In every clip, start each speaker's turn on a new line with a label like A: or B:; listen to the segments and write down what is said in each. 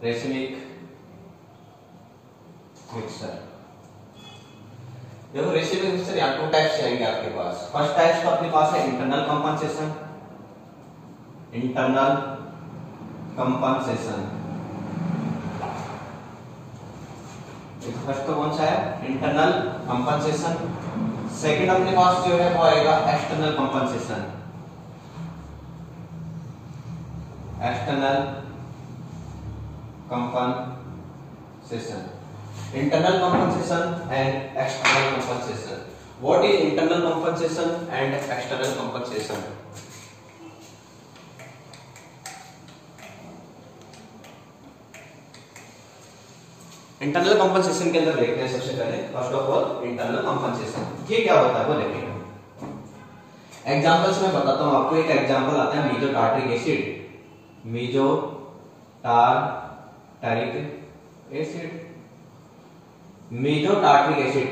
A: Racemic mixture. देखो racemic mixture यहाँ 2 types आएंगे आपके पास। फर्स्ट टाइप तो अपने पास है internal compensation. Internal compensation first तो कौन सा है? Internal compensation. सेकंड अपने पास जो है वो आएगा external compensation. External compensation, internal compensation and external compensation. What is internal compensation and external compensation? Internal compensation के अंदर देखते हैं सबसे पहले। First of all internal compensation ये क्या होता है वो देखेंगे। एग्जांपल्स में बताता हूं आपको। एक एग्जांपल आता है meso tartaric acid. Meso tartaric acid, meso tartaric acid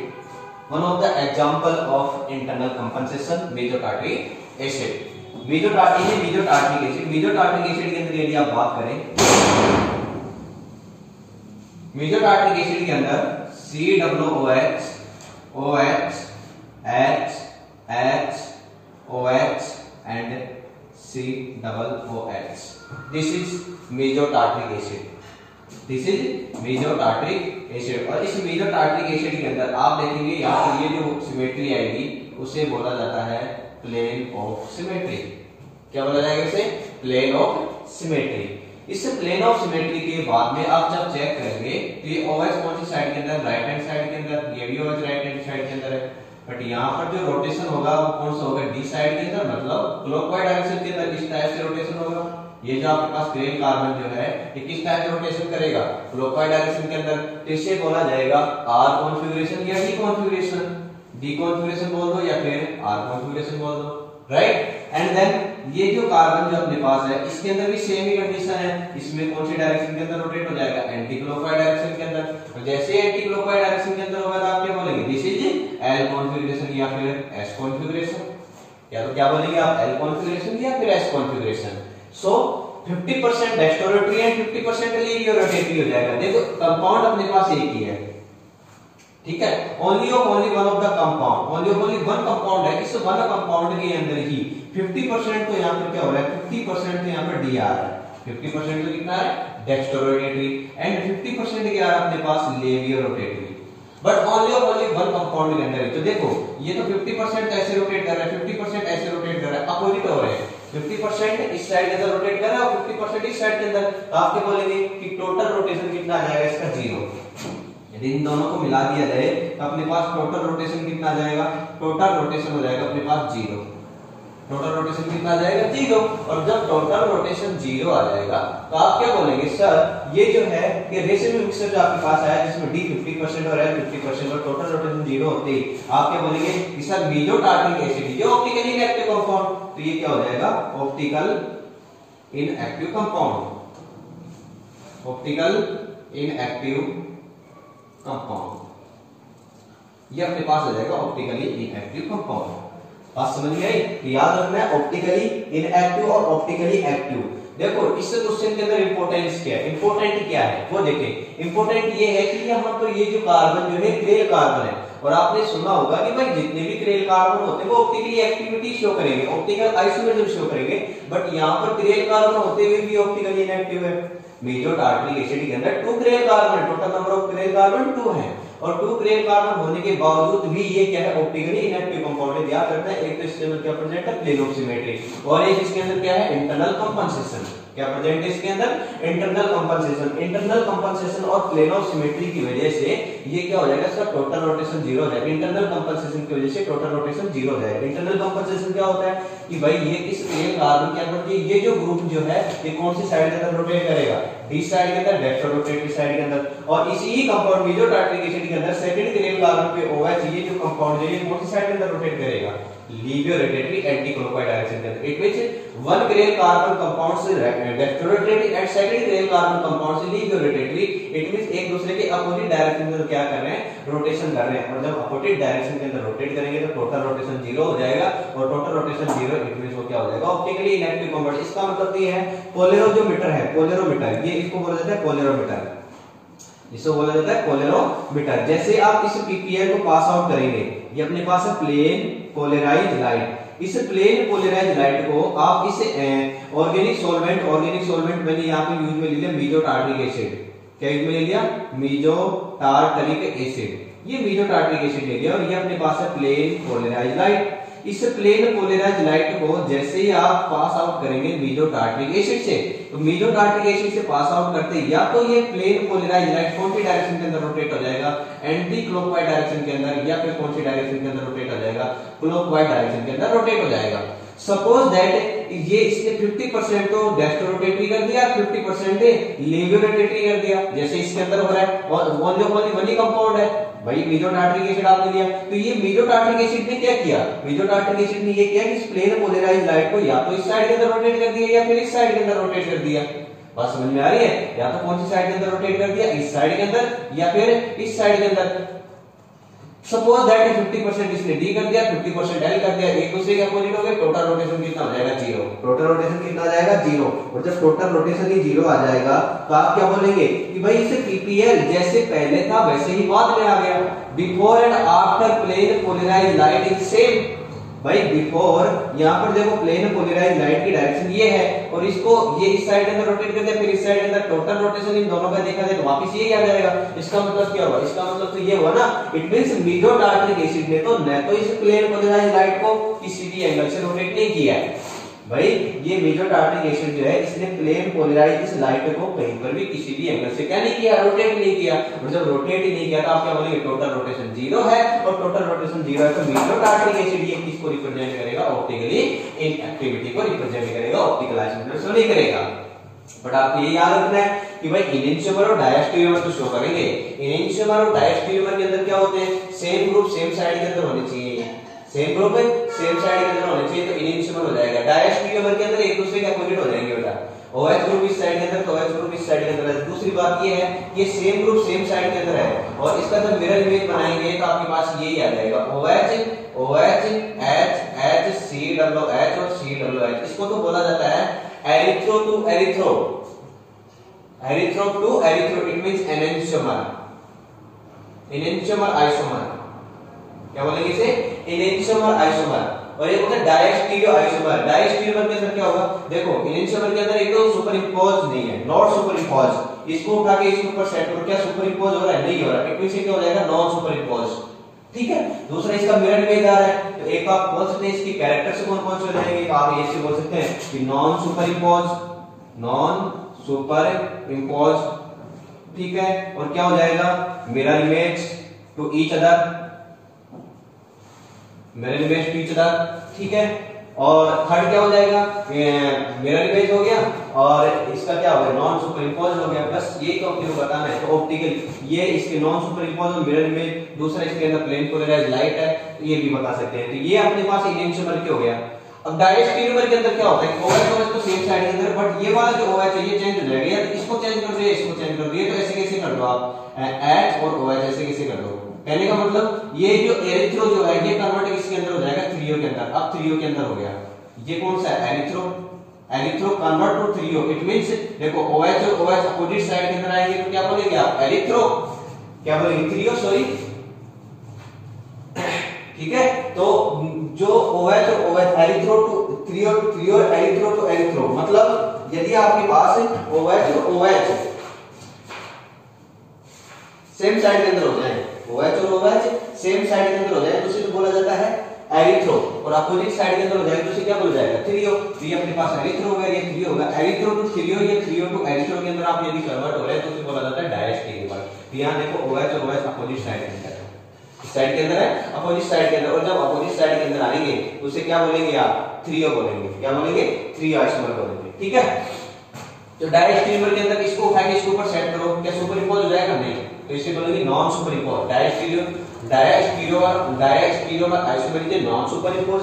A: one of the example of internal compensation meso tartaric acid. Meso tartaric acid, meso tartaric acid के अंदर यदि आप बात करें, मीजो टार्ट्रिक एसिड के अंदर COOH, OH, H, H, OH and COOH. This is mesotartric acid. This is mesotartric acid. और इस mesotartric acid के अंदर आप देखेंगे यहाँ पर ये जो सिमेट्री आएगी उसे बोला जाता है प्लेन ऑफ सिमेट्री। क्या बोला जाएगा इसे? Plane of symmetry. इस प्लेन ऑफ सिमेट्री के बाद में आप जब चेक करेंगे तो ये OH कौन सी साइड के अंदर? राइट हैंड साइड के अंदर। ये भी OH राइट हैंड साइड के अंदर है। बट यहाँ पर जो रोटेशन होगा वो कौन सा होगा? डी साइड के अंदर, मतलब क्लॉकवाइज डायरेक्शन के अंदर इस टाइप से रोटेशन होगा। ये जो आपके पास क्रेल कार्बन जो है ये किस टाइप से रोटेशन करेगा? क्लॉकवाइज डायरेक्शन के अंदर। तो इसे बोला जाएगा आर कॉन्फिगरेशन या डी कॉन्फिगरेशन। डी कॉन्फिगरेशन बोल दो या फिर आर कॉन्फिगरेशन बोल दो, राइट। एंड देन ये जो कार्बन जो अपने पास है इसके अंदर भी सेम ही कंडीशन है। इसमें कौन सी डायरेक्शन के अंदर रोटेट हो जाएगा? एंटी क्लॉकवाइज डायरेक्शन के अंदर। जैसे एंटी क्लॉकवाइज डायरेक्शन के अंदर होगा तो आप क्या बोलेंगे? दिस इज एल कॉन्फिगरेशन या फिर एस कॉन्फिगरेशन। या तो क्या बोलेंगे आप? एल कॉन्फिगरेशन या फिर एस कॉन्फिगरेशन। सो 50% डेस्टोरेटरी एंड 50% लिनियोरोटेटरी हो जाएगा। देखो कंपाउंड अपने पास एक ही है, ठीक है। Only one of the compound, only one compound है। इस वन कंपाउंड के अंदर ही 50% तो यहाँ पर क्या हो रहा है? 50% तो यहाँ पर डी आ रहा है। 50% तो कितना है? डेस्टोरेटरी एंड 50% क्या है अपने पास? लेवियोरोटेटरी। बट ओनली वन कंपाउंड के अंदर। तो देखो ये तो 50% ऐसे रोटेट कर रहा है, 50% ऐसे रोटेट कर रहा है, अपोजिट हो रहे हैं। 50% इस साइड के अंदर रोटेट कर रहा है और 50% इस साइड के अंदर। तो आप क्या बोलेंगे कि टोटल रोटेशन कितना आ जाएगा इसका? 0। यदि इन दोनों को मिला दिया जाए तो अपने पास टोटल रोटेशन कितना आ जाएगा? टोटल रोटेशन हो जाएगा अपने पास 0। टोटल रोटेशन कितना आ जाएगा? 0। और जब टोटल रोटेशन 0 आ जाएगा तो आप क्या बोलेंगे? सर ये जो है ये रेसिमिक मिक्सचर जो आपके पास आया जिसमें डी 50% और एल 50% और टोटल रोटेशन 0 होते ही आप क्या बोलेंगे कि सर मीजो टार्ट्रिक एसिड ये ऑप्टिकली इनएक्टिव कंपाउंड। तो ये क्या हो जाएगा? Optical inactive compound. Optical inactive compound ये अपने पास आ जाएगा ऑप्टिकली इनएक्टिव कंपाउंड। बात समझ में आई? तो याद रखना है ऑप्टिकली इनएक्टिव और ऑप्टिकली एक्टिव। देखो इस क्वेश्चन के अंदर इंपॉर्टेंस क्या है? इंपॉर्टेंट क्या है वो देखें। इंपॉर्टेंट ये है कि यहाँ पर ये जो कार्बन जो है क्रेल कार्बन है। और आपने सुना होगा कि भाई जितने भी क्रेल कार्बन होते हैं वो ऑप्टिकली एक्टिविटी शो करेंगे, ऑप्टिकल आइसोमेरिज्म शो करेंगे। बट यहाँ पर क्रेल कार्बन होते हुए भी ऑप्टिकली इनएक्टिव है। मीजो टार्ट्रिक एसिड के अंदर 2 curl carbon, total number of curl carbon 2 है। और 2 क्रेल कार्बन होने के बावजूद भी ये क्या है? ऑप्टिकली इनएक्टिव कंपाउंड है। याद रखना है एक तो इसके अंदर क्या प्रेजेंट है? प्लेन ऑफ सिमेट्री और एक इसके अंदर क्या है? Internal compensation. क्या प्रेजेंट है इसके अंदर? Internal compensation. इंटरनल कंपनसेशन और प्लेन ऑफ सिमेट्री की वजह से ये क्या हो जाएगा? इसका टोटल रोटेशन 0 हो जाएगा। इंटरनल कंपनसेशन की वजह से टोटल रोटेशन 0 हो जाएगा। इंटरनल कंपनसेशन क्या होता है कि भाई ये इस क्रेल कार्बन क्या करती है? ये जो ग्रुप जो है ये कौन सी साइड के अंदर रोटेट करेगा? डी साइड के अंदर, डेस्टोरोटेटरी साइड के अंदर। और इसी ही कंपाउंड मीजो टार्ट्रिक एसिड के अंदर सेकंड क्रेन कार्बन पे OH ये जो कंपाउंड है ये कौन सी साइड के अंदर रोटेट करेगा, laevo rotatory anti clockwise direction के अंदर। It means one crane carbon compound से retrorotatory and second crane carbon compound से लीवियो रोटेटरी। इट मींस एक दूसरे के अपोजिट डायरेक्शन में क्या कर रहे हैं, रोटेशन कर रहे हैं। और जब अपोजिट डायरेक्शन के अंदर रोटेट करेंगे तो टोटल रोटेशन 0 हो जाएगा, और टोटल रोटेशन 0 इट मींस वो क्या हो जाएगा, ऑप्टिकली इनएक्टिव कंपाउंड। इसका मतलब ये है पोलरोमीटर है, पोलरोमीटर, ये इसको बोला जाता है पोलरोमीटर, इसको बोला जाता है पोलरोमीटर। जैसे आप इस पीपीएल को पास आउट करेंगे, ये अपने पास है प्लेन पोलराइज्ड लाइट। इस प्लेन पोलराइज्ड लाइट को आप इस ऑर्गेनिक सॉल्वेंट मैंने यहाँ पे यूज में ले लिया मेजो टार्टरिक एसिड। क्या यूज में ले लिया, मेजो टार्टरिक एसिड। ये मेजो टार्टरिक एसिड ले लिया, और ये अपने पास है प्लेन पोलराइज्ड लाइट। इस प्लेन पोलराइज्ड लाइट को जैसे ही आप पास आउट करेंगे मेजो टार्टरिक एसिड से, तो मेजो टार्टरिक एसिड से पास आउट करते या तो ये प्लेन पोलराइज्ड लाइट कौन सी डायरेक्शन के अंदर रोटेट हो जाएगा, एंटी क्लॉकवाइज डायरेक्शन के अंदर, या फिर कौन सी डायरेक्शन के अंदर रोटेट हो जाएगा, क्लॉकवाइज डायरेक्शन के अंदर रोटेट हो जाएगा। सपोज दैट ये इसने 50% तो डेस्ट्रोरोटेटरी कर दिया, 50% लीवियो रोटेटरी कर दिया, जैसे इसके अंदर हो रहा है, और वही कंपाउंड है भाई मेजो टार्टरिक एसिड आपने लिया। तो ये मेजो टार्टरिक एसिड ने क्या किया, मेजो टार्टरिक एसिड ने ये किया कि इस प्लेन पोलराइज्ड लाइट को या तो इस साइड के अंदर रोटेट कर दिया या फिर इस साइड के अंदर रोटेट कर दिया। बात समझ में आ रही है, या तो कौन सी साइड के अंदर रोटेट कर दिया, इस साइड के अंदर या फिर इस साइड के अंदर। सपोज दैट 50% इसने डी कर दिया, 50% एल कर दिया, एक दूसरे के अपोजिट हो गए, टोटल रोटेशन कितना हो जाएगा, 0। टोटल रोटेशन कितना आ जाएगा, 0। और जब टोटल रोटेशन ही 0 आ जाएगा तो आप क्या बोलेंगे कि भाई इसे पीपीएल जैसे पहले था वैसे ही बाद में आ गया। Before and after plane polarised light is same. भाई बिफोर यहाँ पर देखो प्लेन पोलराइज्ड लाइट की डायरेक्शन ये है, और इसको ये इस साइड के अंदर रोटेट कर दिया, फिर इस साइड के अंदर, टोटल रोटेशन इन दोनों का देखा जाए तो वापस यही आ जाएगा। इसका मतलब क्या हुआ, इसका मतलब तो ये हुआ ना, it means meso tartaric acid ने तो न तो इस प्लेन पोलराइज्ड लाइट को किसी भी एंगल से रोटेट नहीं किया है। भाई ये मेजो टार्टरिक एसिड जो है इसने प्लेन पोलराइज्ड इस लाइट को कहीं पर भी किसी भी एंगल से क्या नहीं किया, रोटेट नहीं किया। और जब रोटेट ही नहीं किया तो आप क्या बोलेंगे, टोटल रोटेशन 0 है, और टोटल रोटेशन 0 है तो मेजो टार्टरिक एसिड ये किसको रिप्रेजेंट करेगा, ऑप्टिकली इनएक्टिविटी को रिप्रेजेंट करेगा, ऑप्टिकल आइसोमर से नहीं करेगा। बट आपको ये याद रखना है कि भाई इनेंशियोमर और डायस्टेरियोमर तो शो करेंगे। इनेंशियोमर और डायस्टेरियोमर के अंदर क्या होते हैं, सेम ग्रुप सेम साइड के अंदर होने चाहिए, सेम ग्रुप है सेम साइड के अंदर होने चाहिए, तो इनेंशियोमर हो जाएगा। डायस्टेरियोमर के अंदर एक दूसरे के अपोजिट हो जाएंगे बेटा, OH ग्रुप इस साइड के अंदर तो OH ग्रुप इस साइड के अंदर है। दूसरी बात ये है ये सेम ग्रुप सेम साइड के अंदर है, और इसका जब मिरर इमेज बनाएंगे तो आपके पास यही आ जाएगा, OH H COOH और COOH। इसको तो बोला जाता है erythro to erythro, erythro to erythro. It means enantiomer, enantiomer isomer. क्या बोलेंगे इसे, एनेंशियोमर आइसोमर। और एक होता है डायस्टीरियो आइसोमर। डायस्टीरियोमर के अंदर क्या होगा, देखो इनेंशियोमर के अंदर एक तो सुपर इंपोज नहीं है, नॉट सुपर इंपोज। इसको उठा के इसके ऊपर सेट करो, क्या सुपर इंपोज हो रहा है, नहीं हो रहा। इट मींस क्या हो जाएगा, नॉन सुपर इंपोज। ठीक है। दूसरा इसका मिरर इमेज आ रहा है, तो एक आप बोल सकते हैं इसकी कैरेक्टर से कौन कौन से हो जाएंगे, तो आप ऐसे बोल सकते हैं कि non superimpose, non superimpose. ठीक है। और क्या हो जाएगा, mirror image to each other, mirror image to each other. ठीक है। और थर्ड क्या हो जाएगा, मिरर इमेज हो गया, और इसका क्या हो गया, नॉन सुपर इंपोज हो गया। बस ये तो अपने को बताना है। तो ऑप्टिकल ये इसके नॉन सुपर इंपोज और मिरर इमेज, दूसरा इसके अंदर प्लेन पोलराइज्ड लाइट है, तो ये भी बता सकते हैं। तो ये अपने पास इनेंशियोमर के हो गया। अब डायस्टेरियोमर के अंदर क्या होता है, OH तो सेम साइड के अंदर, बट ये वाला जो OH है ये चेंज हो जाएगा, या इसको चेंज कर दो, इसको चेंज कर दो। तो ऐसे कैसे कर दो आप, H और OH ऐसे कैसे कर दो। कहने का मतलब ये जो एरिथ्रो जो है ये कन्वर्ट किसके अंदर हो जाएगा, थ्रियो के अंदर। अब थ्रियो के अंदर हो गया, ये कौन सा है, erythro. Erythro convert to threo. It means देखो OH और OH अपोजिट साइड के अंदर आएंगे तो क्या बोलेंगे आप, एरिथ्रो। क्या बोलेंगे, थ्रियो, सॉरी। ठीक है। तो जो OH और OH erythro to threo, threo erythro to erythro, मतलब यदि आपके पास OH और OH सेम साइड के अंदर हो जाए, OH और OH सेम साइड के अंदर हो जाए तो उसे बोला जाता है एरिथ्रो। और अपोजिट साइड के अंदर हो जाए तो उसे क्या बोला जाएगा, थ्रियो। तो ये अपने पास एरिथ्रो हो गया, ये थ्रियो होगा। एरिथ्रो टू थ्रियो, ये थ्रियो टू एरिथ्रो के अंदर आप यदि कन्वर्ट हो रहे हैं तो उसे बोला जाता है डायस्टेरियोमर। तो यहां देखो OH और OH अपोजिट साइड के अंदर है, इस साइड के अंदर है, अपोजिट साइड के अंदर। और जब अपोजिट साइड के अंदर आएंगे तो उसे क्या बोलेंगे आप, थ्रियो बोलेंगे। क्या बोलेंगे, थ्रियो आइसोमर बोलेंगे। ठीक है। तो डायस्टेरियोमर के अंदर इसको उठा के इसके ऊपर सेट करो, क्या सुपर इंपोज हो जाएगा, नहीं। तो इसे बोलेंगे नॉन सुपरइम्पोज। डायरेक्ट स्टीरियो में आइसोमेरिक नॉन सुपरइम्पोज।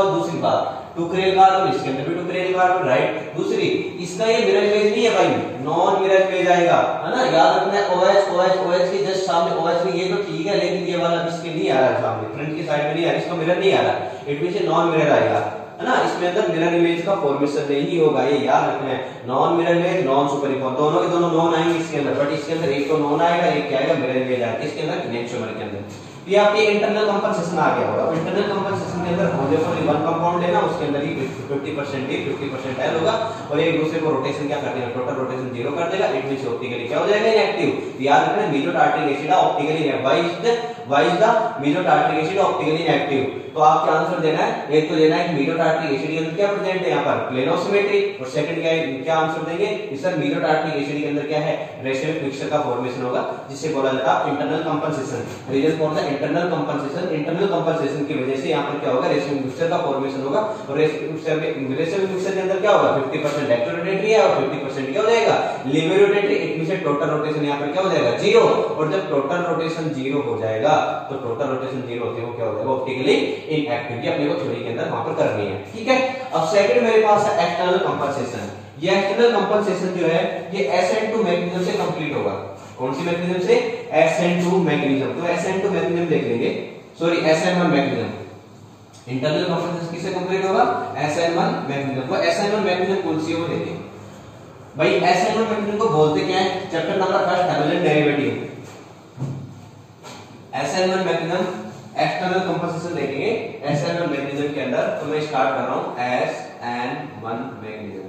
A: दूसरी बात टुकरेल कार्बन, इसके अंदर भी टुकरेल कार्बन, राइट। दूसरी इसका ये मिरर इमेज नहीं है भाई, नॉन मिरर इमेज आएगा, है ना। याद रखना है OH के जस्ट सामने OH में ये तो ठीक है, लेकिन ये वाला इसके नहीं आ रहा है सामने, फ्रंट की साइड में नहीं आ रहा, इसका मिरर नहीं आ रहा, इट मींस ये नॉन मिरर आएगा, है ना। इसमें अंदर मिरर इमेज का फॉर्मेशन नहीं होगा, ये याद रखना है। Non mirror image, non superimpose, दोनों के दोनों नॉन आएंगे इसके अंदर, बट इसके अंदर एक तो नॉन आएगा, एक क्या आएगा, मिरर इमेज आएगा। इसके अंदर इनेंशियोमर के अंदर ये आपके इंटरनल कंपनसेशन आ गया होगा। इंटरनल कंपनसेशन के अंदर होमोजेनिटी वन कंपाउंड लेना, उसके अंदर ही 50% ही 50% एल होगा, और एक दूसरे को रोटेशन क्या कर देगा, टोटल रोटेशन 0 कर देगा, इट मींस ऑप्टिकली क्या हो जाएगा, इनएक्टिव। याद रखना meso tartaric acid optically wise the meso tartaric acid optically inactive. तो आपको आंसर देना है, एक तो देना है कि मेजो टार्ट्रिक एसिड के अंदर क्या प्रेजेंट है, यहाँ पर प्लेनोसिमेट्री, और सेकंड क्या है, क्या आंसर देंगे इस सर मेजो टार्ट्रिक एसिड के अंदर क्या है, रेसिड्यू मिक्सचर का फॉर्मेशन होगा, जिसे बोला जाता है internal compensation. Reason for the internal compensation, internal compensation की वजह से यहाँ पर क्या होगा, रेसिड्यू मिक्सचर का फॉर्मेशन होगा, और रेसिड्यू मिक्सचर के अंदर क्या होगा, 50% इलेक्ट्रोरोटेटरी है और 50% क्या हो जाएगा, लिबरोटेटरी, इट मींस टोटल रोटेशन यहाँ पर क्या हो जाएगा, 0। और जब टोटल रोटेशन 0 हो जाएगा, तो टोटल रोटेशन 0 होते हुए क्या हो जाएगा, ऑप्टिकली इनएक्टिव। ये अपने को थ्योरी के अंदर वहां पर करनी है, ठीक है। अब सेकंड मेरे पास है एक्सटर्नल कंपनसेशन। ये एक्सटर्नल कंपनसेशन जो है ये SN2 मैकेनिज्म से कंप्लीट होगा। कौन सी मैकेनिज्म से, SN2 मैकेनिज्म। तो SN2 मैकेनिज्म देख लेंगे, sorry SN1 mechanism. Internal compensation किससे कंप्लीट होगा, SN1 मैकेनिज्म। तो SN1 मैकेनिज्म कौन सी है वो देखें भाई। SN1 मैकेनिज्म को बोलते क्या है, chapter number 1 hydrogen derivative. SN1 mechanism external compensation देखेंगे SN1 मैकेनिज्म के अंदर। तो मैं स्टार्ट कर रहा हूं SN1 मैकेनिज्म।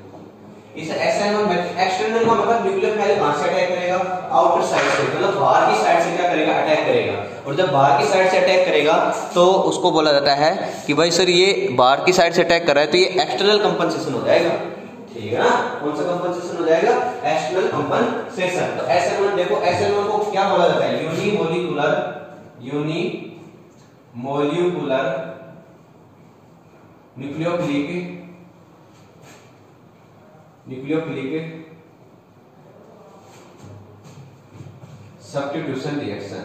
A: इस SN1 एक्सटर्नल का मतलब न्यूक्लियर पहले कहां से अटैक करेगा, आउटर साइड से, मतलब बाहर की साइड से क्या करेगा, अटैक करेगा। और जब बाहर की साइड से अटैक करेगा तो उसको बोला जाता है कि भाई सर ये बाहर की साइड से अटैक कर रहा है, तो ये एक्सटर्नल कंपनसेशन हो जाएगा, ठीक है ना। कौन सा कंपनसेशन हो जाएगा, एक्सटर्नल कंपनसेशन। तो SN1 देखो, SN1 को क्या बोला जाता है, unimolecular nucleophilic substitution reaction.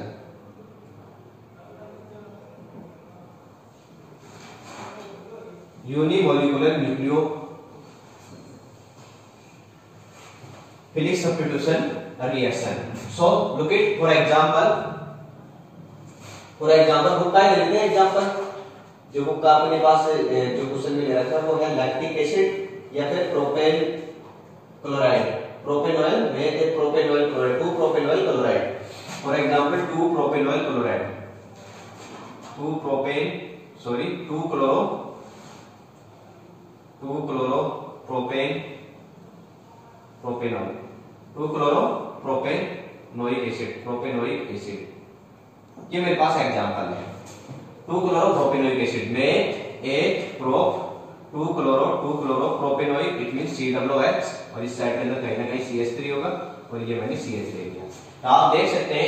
A: Unimolecular nucleophilic substitution reaction. So look it for example book का ले लेते हैं एग्जांपल। जो बुक का अपने पास जो क्वेश्चन में ले रखा है वो है लैक्टिक एसिड या फिर प्रोपेन क्लोराइड, प्रोपेनॉइल में एक propanoyl chloride, 2 propanoyl chloride. For example 2 propanoyl chloride, 2 propanoic acid. ये मेरे पास एग्जांपल है। 2 क्लोरोप्रोपेनोइक एसिड में एक टू क्लोरोप्रोपेनोइक, इट मींस COOH, और इस साइड के अंदर कहीं ना कहीं CH3 होगा, और ये मैंने CH ले लिया। तो आप देख सकते हैं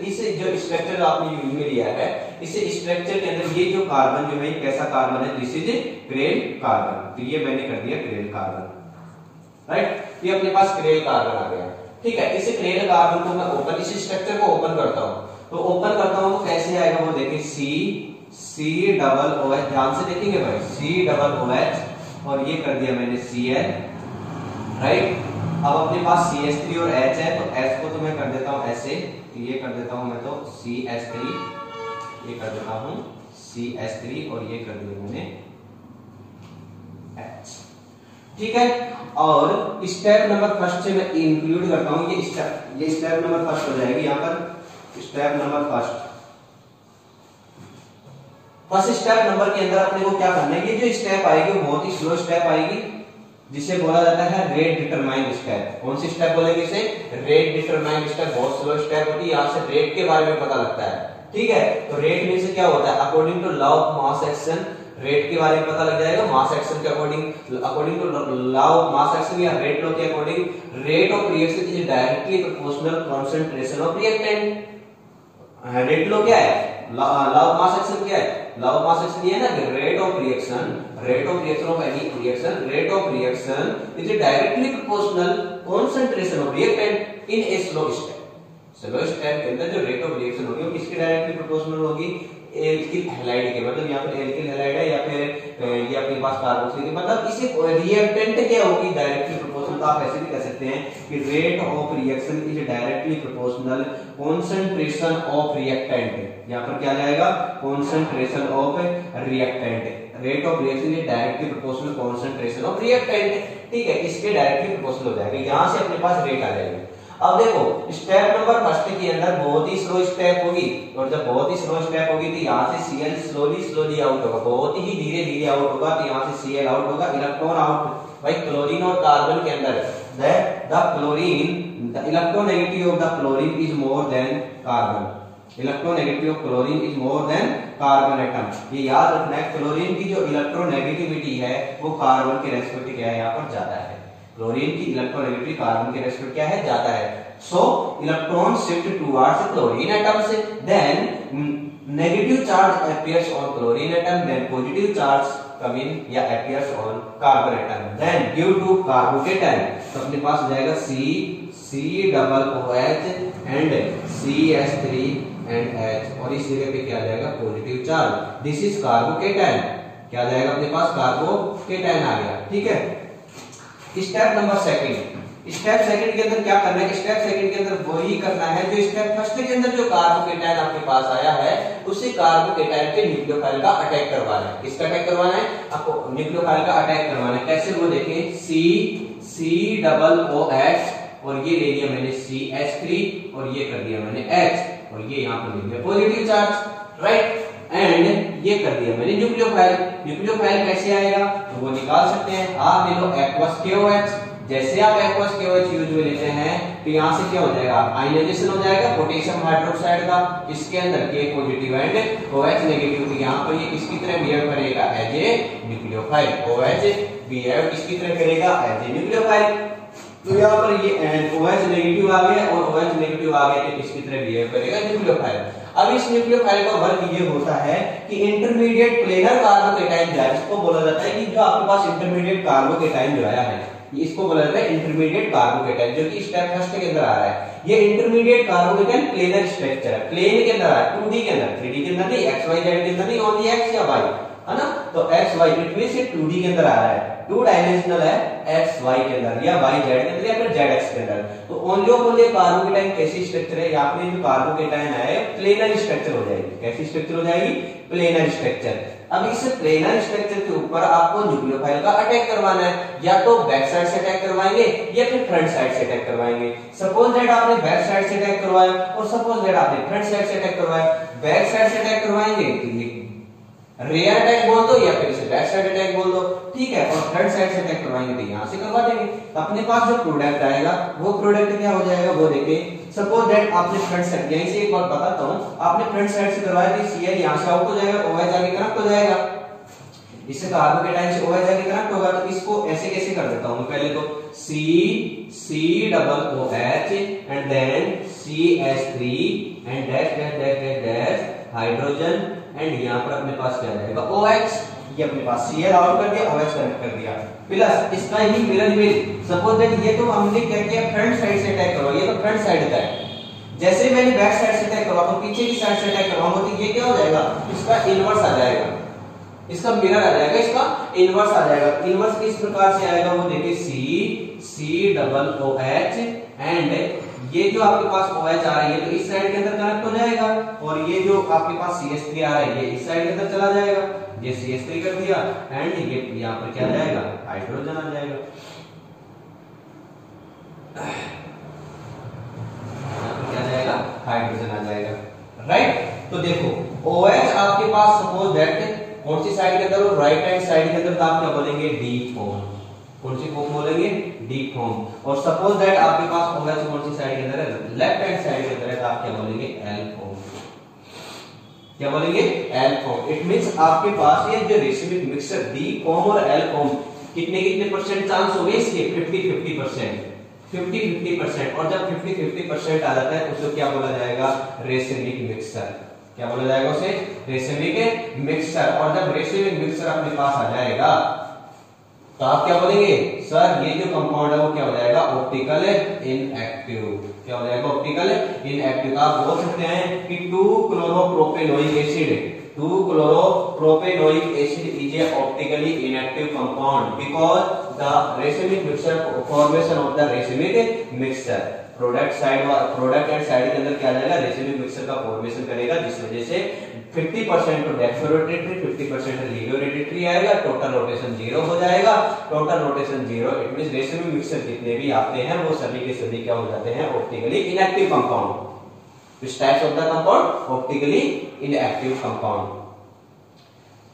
A: इस जो स्ट्रक्चर आपने यूज में लिया है, इस स्ट्रक्चर के अंदर ये जो कार्बन जो है कैसा कार्बन है, दिस इज क्रेल कार्बन। तो ये मैंने कर दिया क्रेल कार्बन, राइट। ये अपने पास क्रेल कार्बन आ गया, ठीक है। इस क्रेल कार्बन को मैं ओपन, इस स्ट्रक्चर को ओपन करता हूं, तो ओपन करता हूं तो कैसे आएगा वो देखिए, COOH, ध्यान से देखेंगे भाई, COOH, और ये कर दिया मैंने Cl, राइट। अब अपने पास CH3 और H है, तो H को तो मैं कर देता हूं ऐसे, तो ये कर देता हूं मैं तो CH3, ये कर देता हूं CH3, और ये कर दिया मैंने H, ठीक है। और स्टेप नंबर फर्स्ट से मैं इंक्लूड करता हूं ये स्टेप नंबर फर्स्ट हो जाएगी यहाँ पर। Step number first step number के अंदर अपने को क्या करना है, ये जो स्टेप आएगी वो बहुत ही स्लो स्टेप आएगी, जिसे बोला जाता है रेट डिटरमाइंड स्टेप। कौन सी स्टेप बोलेंगे इसे, रेट डिटरमाइंड स्टेप। बहुत स्लो स्टेप होती है, यहाँ से रेट के बारे में पता लगता है, ठीक है। तो रेट में से क्या होता है, according to law of mass action, rate के बारे में पता लग जाएगा। मास एक्शन के according to law of mass action या रेट लॉ के according, rate of reaction is directly proportional concentration of reactant. Rate law क्या है, लॉ ऑफ मास एक्शन क्या है, लॉ ऑफ मास एक्शन ये है ना कि rate of reaction of any reaction, rate of reaction is directly proportional concentration of reactant in a slow step. Slow step के अंदर जो रेट ऑफ रिएक्शन होगी वो किसके डायरेक्टली प्रोपोर्शनल होगी, एल्किल हैलाइड के, मतलब यहाँ पर एल्किल हैलाइड है या फिर ये अपने पास कार्बोक्सिलिक, मतलब इसे रिएक्टेंट क्या होगी, डायरेक्टली प्रोपोर्शनल। तो आप ऐसे भी कह सकते हैं कि rate of reaction is directly proportional concentration of reactant. यहाँ पर क्या जाएगा, concentration of reactant. Rate of reaction is directly proportional concentration of reactant, ठीक है, इसके डायरेक्टली प्रोपोर्शनल हो जाएगा। यहाँ से अपने पास रेट आ जाएगी। अब देखो स्टेप नंबर फर्स्ट के अंदर बहुत ही स्लो स्टेप होगी, और जब बहुत ही स्लो स्टेप होगी तो यहाँ से Cl स्लोली आउट होगा, बहुत ही धीरे धीरे आउट होगा, तो यहाँ से Cl आउट होगा, इलेक्ट्रॉन आउट। भाई क्लोरीन और कार्बन के अंदर the chlorine, the electronegative of the chlorine is more than carbon, electronegative of chlorine is more than carbon atom. ये याद रखना है, क्लोरीन की जो इलेक्ट्रोनेगेटिविटी है वो कार्बन के रेस्पेक्ट क्या है, यहाँ पर ज्यादा है। क्लोरीन की इलेक्ट्रोनेगेटिविटी कार्बन के रेस्पेक्ट क्या है, ज्यादा है। So electron shift towards chlorine atoms, then negative charge appears on chlorine atom, then positive charge come in या appears on carbon atom, then due to carbocation. तो अपने पास हो जाएगा COOH and CH3 and H, और इस जगह पे क्या जाएगा, positive charge. This is carbocation, क्या जाएगा अपने पास, कार्बोकेटाइन आ गया, ठीक है। Step number second, step second के अंदर क्या करना है, स्टेप सेकंड के अंदर वही करना है जो स्टेप फर्स्ट के अंदर जो कार्बोकेटाइन आपके पास आया है, उसी कार्बोकेटाइन के न्यूक्लियोफाइल का अटैक करवाना है। किसका अटैक करवाना है, आपको न्यूक्लियोफाइल का अटैक करवाना है। कैसे, वो देखें, COOH, और ये ले लिया मैंने CH3, और ये कर दिया मैंने H, और ये यहाँ पर ले लिया पॉजिटिव चार्ज, राइट, एंड ये कर दिया मैंने न्यूक्लियोफाइल। न्यूक्लियोफाइल कैसे आएगा, तो वो निकाल सकते हैं। आप ले लो एक्वस KOH, जैसे आप एक्वस KOH यूज में लेते हैं तो यहाँ से क्या हो जाएगा, आयनाइजेशन हो जाएगा पोटेशियम हाइड्रोक्साइड का, इसके अंदर K positive and OH negative. यहाँ पर ये किसकी तरह बिहेव करेगा, as a nucleophile. OH behave किसकी तरह करेगा, एज ए न्यूक्लियोफाइल। तो यहाँ पर ये OH नेगेटिव आ गया और OH नेगेटिव आ गया, तो किसकी तरह बिहेव करेगा, न्यूक्लियोफाइल। अब इस न्यूक्लियोफाइल का वर्क ये होता है कि इंटरमीडिएट प्लेनर कार्बोकेटाइन जो है, इसको बोला जाता है कि जो आपके पास इंटरमीडिएट कार्बोकेटाइन जो आया है, इसको बोला जाता है इंटरमीडिएट कार्बोकेटाइन, जो कि स्टेप फर्स्ट के अंदर आ रहा है। ये इंटरमीडिएट कार्बोकेटाइन प्लेनर स्ट्रक्चर है, प्लेन के अंदर आ रहा है, 2D के अंदर, 3D के अंदर नहीं, XYZ के अंदर नहीं, ओनली X या Y, है ना। तो XY इट मींस ये 2D के अंदर आ रहा है, 2 डायमेंशनल है, XY के अंदर या YZ के अंदर या फिर ZX के अंदर। तो ओनली ऑफ ओनली कार्बोकेटाइन कैसी स्ट्रक्चर है, यहाँ पे जो कार्बोकेटाइन है प्लेनर स्ट्रक्चर हो जाएगी। कैसी स्ट्रक्चर हो जाएगी, प्लेनर स्ट्रक्चर। अब इस प्लेनर स्ट्रक्चर के ऊपर आपको न्यूक्लियोफाइल का अटैक करवाना है, या तो बैक साइड से अटैक करवाएंगे या फिर फ्रंट साइड से अटैक करवाएंगे। सपोज दैट आपने बैक साइड से अटैक करवाया और सपोज दैट आपने फ्रंट साइड से अटैक करवाया। बैक साइड से अटैक करवाएंगे तो ये रेयर अटैक बोल दो या फिर इसे बैक साइड अटैक बोल दो, ठीक है। और फ्रंट साइड से अटैक करवाएंगे तो यहाँ से करवा देंगे। अपने पास जो प्रोडक्ट आएगा वो प्रोडक्ट क्या हो जाएगा, वो देखिए। सपोज दैट आपने फ्रंट साइड, यहीं से एक बात बताता हूँ, आपने फ्रंट साइड से करवाया तो Cl यहाँ से आउट हो जाएगा, OH जाके कनेक्ट हो जाएगा, इससे कार्बोकेटाइन से OH जाके कनेक्ट होगा। तो इसको ऐसे कैसे कर देता हूँ मैं, पहले तो COOH and then CH3 and dash dash dash dash dash hydrogen, and यहाँ पर अपने पास क्या जाएगा, OH। ये अपने पास Cl आउट कर दिया, OH कनेक्ट कर दिया, प्लस इसका ही मिरर इमेज। सपोज दैट ये तो हमने क्या किया, फ्रंट साइड से अटैक करवा, ये तो फ्रंट साइड का है। जैसे मैंने बैक साइड से अटैक करवा तो पीछे की साइड से अटैक करवाऊंगा तो ये क्या हो जाएगा, इसका इनवर्स आ जाएगा, इसका मिरर आ जाएगा, इसका इनवर्स आ जाएगा। इनवर्स किस प्रकार से आएगा, वो देखिए COOH एंड ये जो आपके पास OH आ रही है तो इस साइड के अंदर कनेक्ट हो जाएगा, और ये जो आपके पास CH3 आ रहा है ये इस साइड के अंदर चला जाएगा। ये CH3 कर दिया एंड ये यहाँ पर क्या जाएगा, हाइड्रोजन आ जाएगा, क्या जाएगा, हाइड्रोजन आ जाएगा, राइट। तो देखो OH आपके पास सपोज दैट कौन सी साइड के अंदर, राइट हैंड साइड के अंदर, तो आप क्या बोलेंगे, डी फॉर्म। कौन सी फॉर्म बोलेंगे, डी फॉर्म। और सपोज दैट आपके पास OH कौन सी साइड के अंदर है, लेफ्ट हैंड साइड के अंदर है, तो आप क्या बोलेंगे, एल फॉर्म। क्या बोलेंगे, एल फॉर्म। इट मींस आपके पास ये जो रेसिमिक मिक्सचर डी फॉर्म और एल फॉर्म कितने कितने परसेंट चांस हो गए इसके, 50-50%, 50-50%। और जब 50-50% आ जाता है उसको क्या बोला जाएगा, रेसिमिक मिक्सचर। क्या बोला जाएगा उसे, रेसिमिक मिक्सचर। और जब रेसिमिक मिक्सचर अपने पास आ जाएगा तो आप क्या बोलेंगे सर ये जो कंपाउंड है वो क्या हो जाएगा ऑप्टिकल इनएक्टिव। क्या हो जाएगा ऑप्टिकल इनएक्टिव। आप बोल सकते हैं कि 2-chloropropanolic acid 2-chloropropanolic acid is a optically inactive compound because the racemic mixture formation of the racemic mixture product and side के अंदर क्या जाएगा रेसिमिक मिक्सचर का फॉर्मेशन करेगा, जिस वजह से 50% तो डेप्थ रोटेटरी 50% लीनियर रोटेटरी आएगा, टोटल रोटेशन 0 हो जाएगा। Total rotation 0 it means racemic mixture जितने भी आते हैं वो सभी के सभी क्या हो जाते हैं optically inactive compound. Which types of the compound optically inactive compound.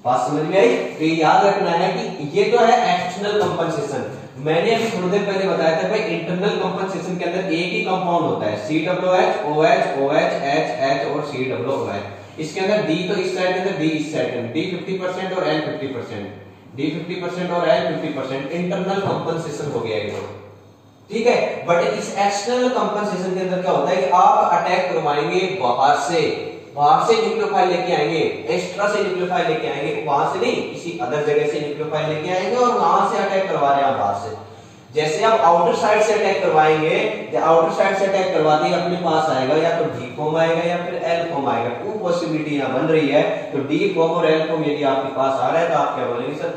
A: बात समझ में आई? तो याद रखना है कि ये तो है एक्सटर्नल कंपनसेशन। मैंने अभी थोड़ी देर पहले बताया था भाई इंटरनल कंपनसेशन के अंदर एक ही कंपाउंड होता है COOH OH OH H H और COOH। इसके अंदर D तो इस साइड के अंदर D इस साइड में D 50% और L 50%, D 50% और L 50%। इंटरनल कंपनसेशन हो गया ये, ठीक है। बट इस एक्सटर्नल कंपनसेशन के अंदर क्या होता है कि आप अटैक करवाएंगे बाहर से न्यूक्लियोफाइल लेके आएंगे, एक्स्ट्रा से न्यूक्लियोफाइल लेके आएंगे, वहां से नहीं किसी अदर जगह से न्यूक्लियोफाइल लेके आएंगे और वहां से अटैक करवा रहे हैं बाहर से। जैसे आप आउटर साइड से अटैक करवाएंगे, या आउटर साइड से अटैक करवाते ही अपने पास आएगा या तो D फॉर्म आएगा या फिर L फॉर्म आएगा। टू पॉसिबिलिटी यहां बन रही है। तो D फॉर्म और L फॉर्म यदि आपके पास आ रहा है तो आप क्या बोलेंगे सर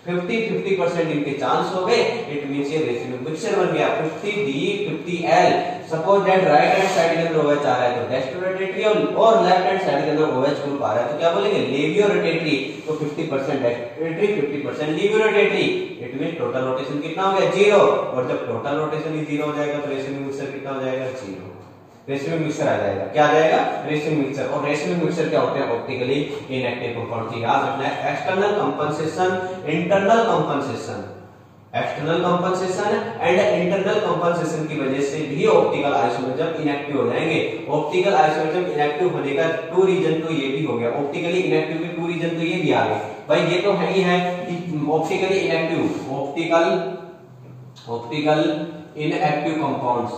A: 50-50% इनके चांस हो गए। इट मींस ये रेसिमिक मिक्सचर बन गया 50D 50L। Suppose that right hand side के अंदर OH आ रहा है तो डेस्टोरोटेटरी और लेफ्ट हैंड साइड के अंदर OH ग्रुप आ रहा है तो क्या बोलेंगे लेवियो रोटेटरी। तो 50% dextrorotatory 50% levo rotatory. It means total rotation कितना हो गया 0। और जब टोटल रोटेशन ही 0 हो जाएगा तो रेसिमिक मिक्सचर कितना हो जाएगा 0। रेसिमिक मिक्सचर आ जाएगा। क्या आ जाएगा रेसिमिक मिक्सचर। और रेसिमिक मिक्सचर क्या होते हैं ऑप्टिकली इनएक्टिव कंपाउंड। याद रखना है external compensation internal compensation, external compensation and internal compensation की वजह से भी ऑप्टिकल आइसोमरिज्म इनएक्टिव हो जाएंगे। ऑप्टिकल आइसोमरिज्म इनएक्टिव होने का 2 रीजन तो ये भी हो गया। ऑप्टिकली इनएक्टिव के 2 रीजन तो ये भी आ गए भाई। ये तो है ही है कि optically inactive optical inactive compounds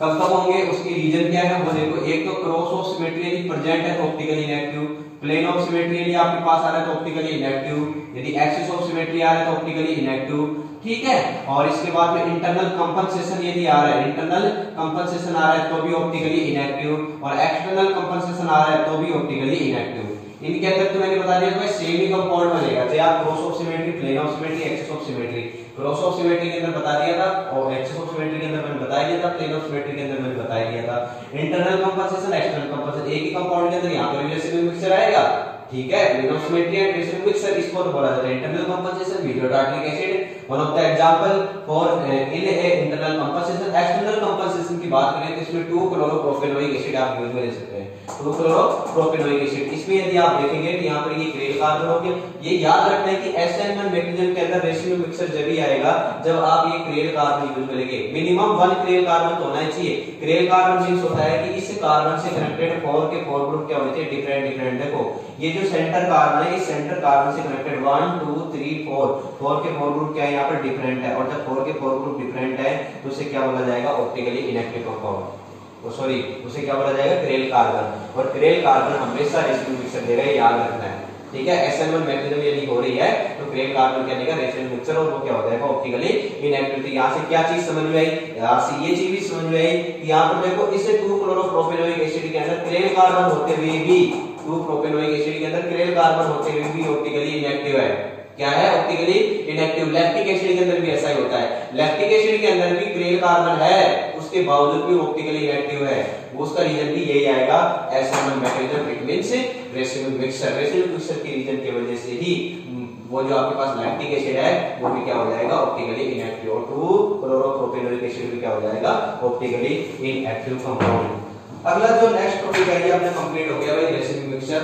A: कब कब होंगे उसकी रीजन क्या है वो देखो। एक तो क्रॉस ऑफ सिमेट्री यदि प्रेजेंट है तो optically inactive, plane of symmetry यदि आपके पास आ रहा है तो ऑप्टिकली इनएक्टिव, यदि एक्सिस ऑफ सिमेट्री आ रहा है तो ऑप्टिकली इनएक्टिव, ठीक है। और इसके बाद में इंटरनल कंपनसेशन यदि आ रहा है, इंटरनल कंपनसेशन आ रहा है तो भी ऑप्टिकली इनएक्टिव, और एक्सटर्नल कंपनसेशन आ रहा है तो भी ऑप्टिकली इनएक्टिव। इनके अंदर तो मैंने बता दिया कि सेम ही कंपाउंड बनेगा। तो यार cross of symmetry, plane of symmetry, axis of symmetry. Cross of symmetry के अंदर बता दिया था और एक्सिस ऑफ सिमेट्री के अंदर मैंने बता दिया था, प्लेन ऑफ सिमेट्री के अंदर मैंने बता दिया था। इंटरनल कंपनसेशन एक्सटर्नल कंपनसेशन एक ही कंपाउंड के अंदर यहां पर रेसिमिक मिक्सचर आएगा, ठीक है। Plane of symmetry and racemic mixture इसको तो बोला जाता है internal compensation. Video tartaric acid one of the example for in a internal compensation. External compensation की बात करें तो इसमें 2-chloropropanolic एसिड आप यूज में ले सकते हैं। 2-chloropropanolic एसिड इसमें यदि आप देखेंगे तो यहां पर ये क्रेल कार्बन हो गया। ये याद रखना है कि SN1 मैग्नीशियम के अंदर रेसिमिक मिक्सचर जब ही आएगा जब आप ये क्रेल कार्बन यूज करेंगे। मिनिमम 1 क्रेल कार्बन तो होना चाहिए। क्रेल कार्बन मींस होता है कि इस कार्बन से कनेक्टेड 4 के 4 ग्रुप क्या होते हैं डिफरेंट। देखो ये जो सेंटर कार्बन है, इस सेंटर कार्बन से कनेक्टेड 1 2 3 4 के 4 ग्रुप क्या है यहाँ पर डिफरेंट है। और जब 4 के 4 ग्रुप डिफरेंट है तो उसे क्या बोला जाएगा ऑप्टिकली इनएक्टिव कंपाउंड। सॉरी उसे क्या बोला जाएगा क्रेल कार्बन। और क्रेल कार्बन हमेशा रेसिमिक मिक्सचर देगा, याद रखना है, ठीक है। SN1 मैग्नीशियम यदि हो रही है तो क्रेल कार्बन क्या देगा रेसिमिक मिक्सचर और वो क्या हो जाएगा ऑप्टिकली इनएक्टिव। यहाँ से क्या चीज समझ में आई, यहाँ से ये चीज भी समझ में आई कि यहाँ पर देखो इसे 2-chloropropanolic एसिड के अंदर क्रेल कार्बन होते हुए भी 2-propanolic एसिड के अंदर क्रेल कार्बन होते हुए भी ऑप्टिकली इनएक्टिव है। क्या है ऑप्टिकली इनएक्टिव। लैक्टिक एसिड के अंदर भी ऐसा ही होता है। लैक्टिक एसिड के अंदर भी क्रेल कार्बन है उसके बावजूद भी ऑप्टिकली इनएक्टिव है। उसका रीजन भी यही आएगा SN1 magnesium. It means racemic mixture. Racemic mixture के रीजन की वजह से ही वो जो आपके पास लैक्टिक एसिड है वो भी क्या हो जाएगा ऑप्टिकली इनएक्टिव। और 2-chloropropanolic एसिड भी क्या हो जाएगा ऑप्टिकली इनएक्टिव कंपाउंड। अगला जो नेक्स्ट टॉपिक है ये अपना कंप्लीट हो गया भाई रेसिमिक मिक्सचर,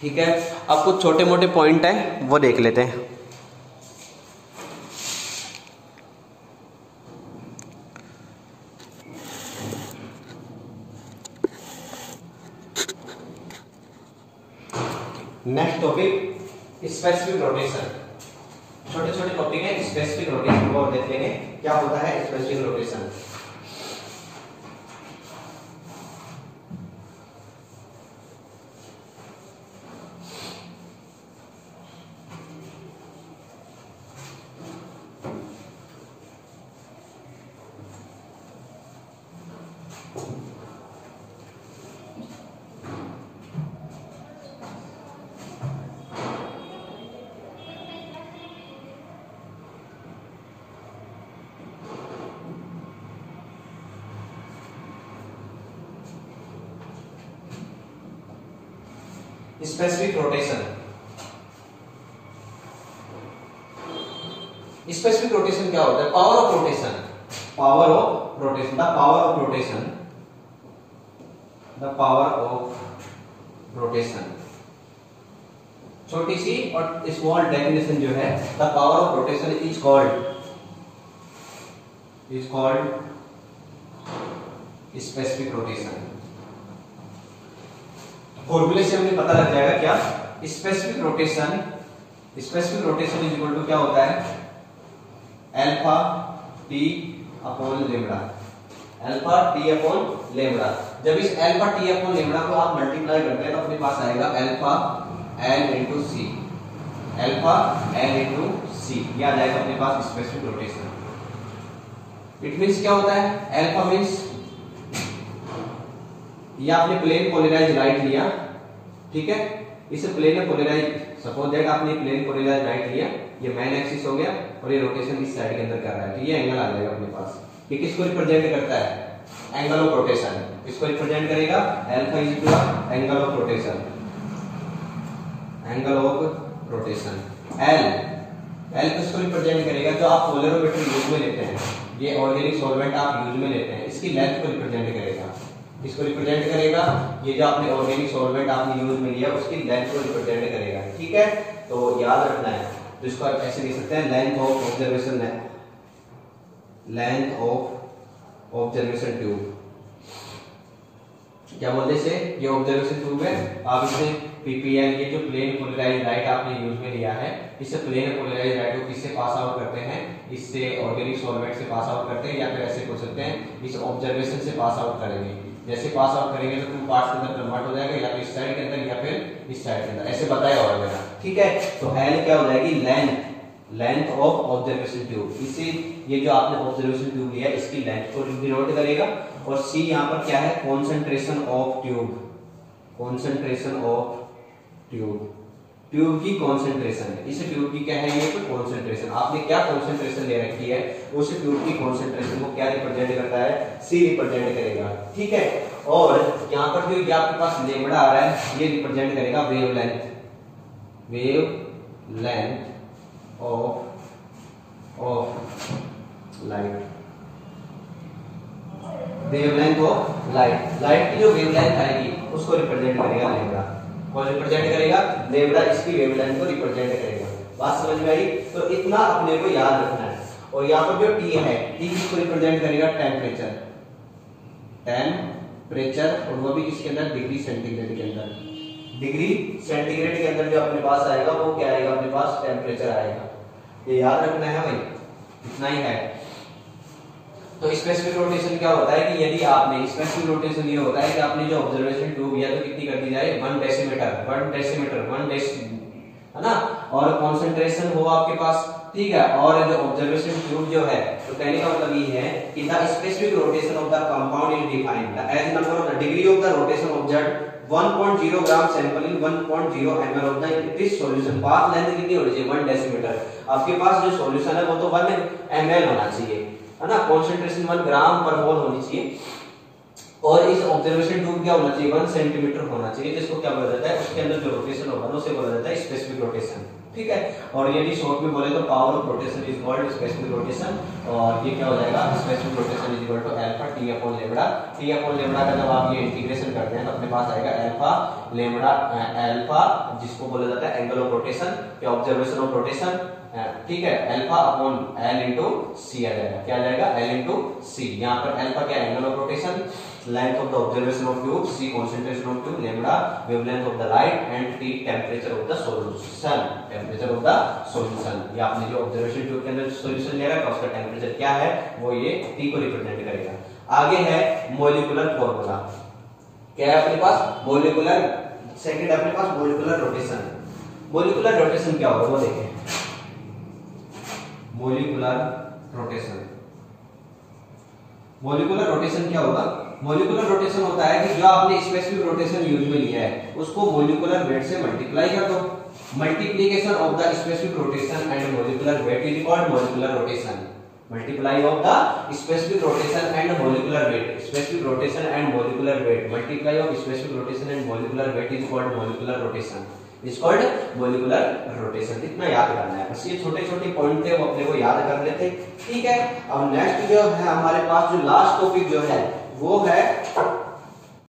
A: ठीक है। अब कुछ छोटे मोटे पॉइंट हैं वो देख लेते हैं। Next topic specific rotation. छोटे छोटे टॉपिक है, स्पेसिफिक रोटेशन को देख लेंगे क्या होता है specific rotation. Specific rotation. Specific rotation क्या होता है? Power of rotation. Power of rotation, the power of rotation, the power of rotation. छोटी सी और स्मॉल डेफिनेशन जो है, the power of rotation is called specific rotation. फॉर्मूले से हमें पता लग जाएगा क्या? Specific rotation, specific rotation is equal to क्या होता है? Alpha T upon lambda, alpha T upon lambda. जब इस अल्फा टी अपॉन लेम्डा को आप मल्टीप्लाई करते हैं तो अपने पास आएगा अल्फा एल इंटू सी, अल्फा एल इंटू सी, ये आ जाएगा अपने पास स्पेसिफिक रोटेशन। इट मींस क्या होता है? अल्फा मींस ये आपने प्लेन पोलराइज लाइट लिया, ठीक है, इसे प्लेन पोलराइज, सपोज दैट आपने प्लेन पोलराइज लाइट लिया, ये मेन एक्सिस हो गया और ये रोटेशन इस साइड के अंदर कर रहा है, तो ये एंगल आ जाएगा अपने पास। ये किसको रिप्रेजेंट करता है? Angle of rotation. किसको रिप्रेजेंट करेगा? Alpha is equal to angle of rotation, angle of rotation. L किसको रिप्रेजेंट करेगा? जो आप पोलरोमीटर यूज में लेते हैं, ये ऑर्गेनिक सॉल्वेंट आप यूज में लेते हैं, इसकी लेंथ को रिप्रेजेंट करेगा। इसको रिप्रेजेंट करेगा, ये जो आपने ऑर्गेनिक सॉल्वेंट आपने यूज में लिया उसकी लेंथ को रिप्रेजेंट करेगा, ठीक है। तो याद रखना है, तो इसको आप ऐसे लिख सकते हैं, length of observation, length of observation tube. क्या बोलते हैं इसे? ये ऑब्जर्वेशन ट्यूब है। आप इसे पीपीएल, ये जो प्लेन पोलराइज लाइट आपने यूज में लिया है, इससे प्लेन पोलराइज लाइट को किससे पास आउट करते हैं? इससे ऑर्गेनिक सॉल्वेंट से पास आउट करते हैं, या फिर ऐसे बोल सकते हैं इस ऑब्जर्वेशन से पास आउट करेंगे। जैसे पास आउट करेंगे तो टू पार्ट्स के अंदर कन्वर्ट हो जाएगा, या फिर इस साइड के अंदर या फिर इस साइड के अंदर, ऐसे बताया होगा मैंने, ठीक है। तो एल क्या हो जाएगी? Length of observation tube. इसे ये जो आपने ऑब्जर्वेशन ट्यूब लिया इसकी लेंथ को डिनोट करेगा। और सी यहाँ पर क्या है? Concentration of tube, concentration of tube, tube की कॉन्सेंट्रेशन है। इस ट्यूब की क्या है? ये तो कॉन्सेंट्रेशन, आपने क्या कॉन्सेंट्रेशन ले रखी है, उस ट्यूब की कॉन्सेंट्रेशन को क्या रिप्रेजेंट करता है? सी रिप्रेजेंट करेगा, ठीक है। और यहाँ पर जो आपके पास लेम्डा आ रहा है, ये रिप्रेजेंट करेगा wavelength, wavelength of light, wavelength of light. Light की जो वेवलेंथ आएगी उसको रिप्रेजेंट करेगा लेम्डा। कौन रिप्रेजेंट करेगा? लेम्डा इसकी वेवलेंथ को रिप्रेजेंट करेगा। बात समझ में आई? तो इतना अपने को याद रखना है। और यहाँ पर जो टी है, टी किसको रिप्रेजेंट करेगा? टेम्परेचर, टेम्परेचर, और वो भी किसके अंदर? डिग्री सेंटीग्रेड के अंदर। डिग्री सेंटीग्रेड के अंदर जो अपने पास आएगा वो क्या आएगा? अपने पास टेम्परेचर आएगा। ये याद रखना है भाई, इतना ही है। तो स्पेसिफिक रोटेशन क्या होता है कि यदि आपने, स्पेसिफिक रोटेशन ये होता है कि आपने जो ऑब्जर्वेशन ट्यूब लिया तो कितनी कर दी जाए? 1 डेसीमीटर, है ना, और कंसंट्रेशन हो आपके पास, ठीक है। और जो ऑब्जर्वेशन ट्यूब जो है, तो कहने का मतलब ये है कि the specific rotation of the compound is defined as number of the degree of the rotation observed 1.0 gram sample in 1.0 ml of the it solution. Path length कितनी होनी चाहिए? 1 डेसीमीटर। आपके पास जो सॉल्यूशन है वो तो 1 ml होना चाहिए, है ना, कंसंट्रेशन 1 ग्राम पर मोल होनी चाहिए। और इस ऑब्जर्वेशन ट्यूब क्या होना चाहिए? 1 सेंटीमीटर होना चाहिए, जिसको क्या बोला जाता है? उसके अंदर जो रोटेशन होगा उसे बोला जाता है स्पेसिफिक रोटेशन, ठीक है। और यदि शॉर्ट में बोले तो power of rotation is called specific rotation. और ये क्या हो जाएगा? Specific rotation is equal to alpha T upon lambda. T upon lambda का जब आप ये इंटीग्रेशन करते हैं तो अपने पास आएगा अल्फा लेम्डा, अल्फा जिसको बोला जाता है एंगल ऑफ रोटेशन या ऑब्जर्वेशन ऑफ रोटेशन, ठीक है। Alpha upon L into C आ जाएगा। क्या आ जाएगा? L into C. यहाँ पर अल्फा क्या? Angle of rotation, length of the observation of tube, C concentration of tube, lambda wavelength of the light, and T temperature of the solution, temperature of the solution. ये आपने जो observation tube के अंदर solution ले रखा है उसका temperature क्या है? वो ये टी को रिप्रेजेंट करेगा। आगे है मॉलिक्यूलर फार्मूला। क्या है अपने पास? मॉलिक्यूलर, सेकंड अपने पास मॉलिक्यूलर रोटेशन। मॉलिक्यूलर रोटेशन क्या होगा वो देखें। मॉलिक्यूलर रोटेशन, मॉलिक्यूलर रोटेशन क्या होगा? मॉलिक्यूलर रोटेशन होता है कि जो आपने स्पेसिफिक रोटेशन यूज में लिया है उसको मॉलिक्यूलर वेट से मल्टीप्लाई कर दो। Multiplication of the specific rotation and molecular weight is called molecular rotation. Multiply of the specific rotation and molecular weight, specific rotation and molecular weight, multiply of specific rotation and molecular weight is called molecular rotation, is called molecular rotation. इतना याद करना है बस, ये छोटे छोटे point थे वो अपने को याद कर लेते, ठीक है। अब नेक्स्ट जो है हमारे पास जो लास्ट टॉपिक जो है वो है